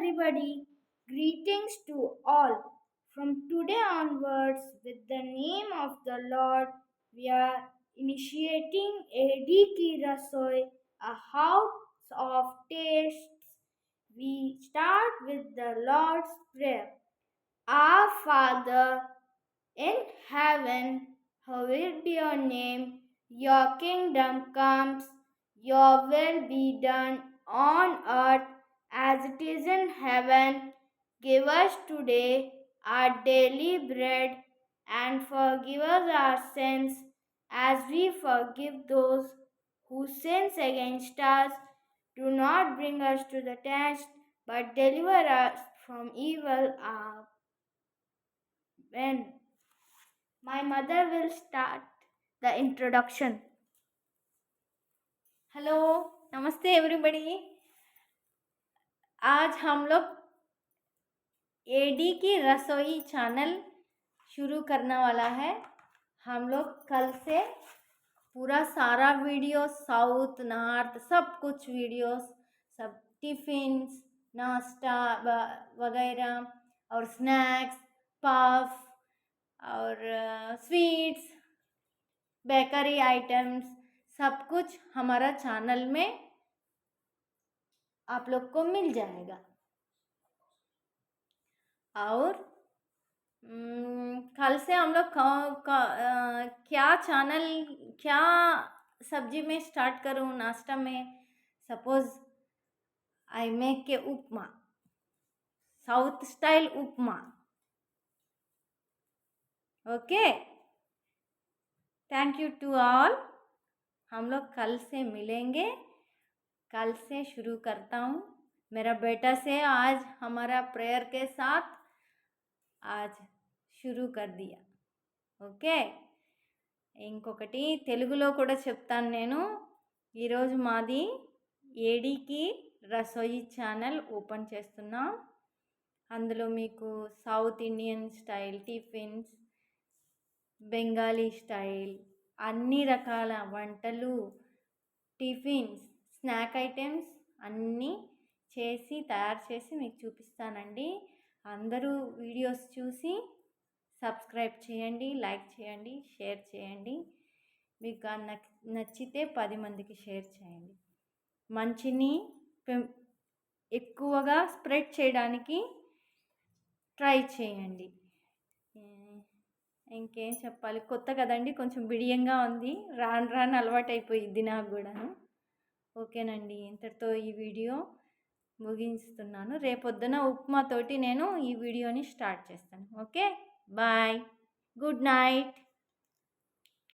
everybody. Greetings to all. From today onwards, with the name of the Lord, we are initiating AD Ki Rasoi, a house of tastes. We start with the Lord's Prayer. Our Father in heaven, hallowed be your name. Your kingdom comes, your will be done on earth as it is in heaven. Give us today our daily bread and forgive us our sins as we forgive those who sins against us. Do not bring us to the test, but deliver us from evil. Amen. My mother will start the introduction. Hello, नमस्ते everybody. आज हम लोग AD की रसोई channel शुरू करने वाला है। हम लोग कल से पूरा सारा वीडियो साउथ नॉर्थ सब कुछ वीडियोस, सब टिफ़िन्स, नाश्ता वगैरह और स्नैक्स, पफ और स्वीट्स, बेकरी आइटम्स, सब कुछ हमारा चैनल में आप लोग को मिल जाएगा। और कल से हम लोग क्या चैनल, क्या सब्जी में स्टार्ट करूँ नाश्ता में। सपोज आई मेक के upma, south style upma. Okay, thank you to all. हम लोग कल से मिलेंगे। कल से शुरू करता हूँ। मेरा बेटा से आज हमारा प्रेयर के साथ आज शुरू कर दिया। ఓకే, ఇంకొకటి తెలుగులో కూడా చెప్తాను నేను। ఈరోజు మాది ఏడీకి రసోయి ఛానల్ ఓపెన్ చేస్తున్నాం। అందులో మీకు south Indian style tiffins, Bengali style అన్ని రకాల వంటలు, టిఫిన్స్, స్నాక్ ఐటమ్స్ అన్నీ చేసి తయారు చేసి మీకు చూపిస్తానండి। అందరూ వీడియోస్ చూసి సబ్స్క్రైబ్ చేయండి, లైక్ చేయండి, షేర్ చేయండి। మీకు నచ్చితే 10 మందికి షేర్ చేయండి। మంచిని ఎక్కువగా స్ప్రెడ్ చేయడానికి ట్రై చేయండి। ఇంకేం చెప్పాలి, కొత్త కదండి, కొంచెం బిడియంగా ఉంది। రాను రాను అలవాటు అయిపోయింది నాకు కూడాను। ఓకేనండి, ఇంతటితో ఈ వీడియో ముగిస్తున్నాను। రేపొద్దున ఉప్మాతోటి నేను ఈ వీడియోని స్టార్ట్ చేస్తాను। Okay, bye, good night.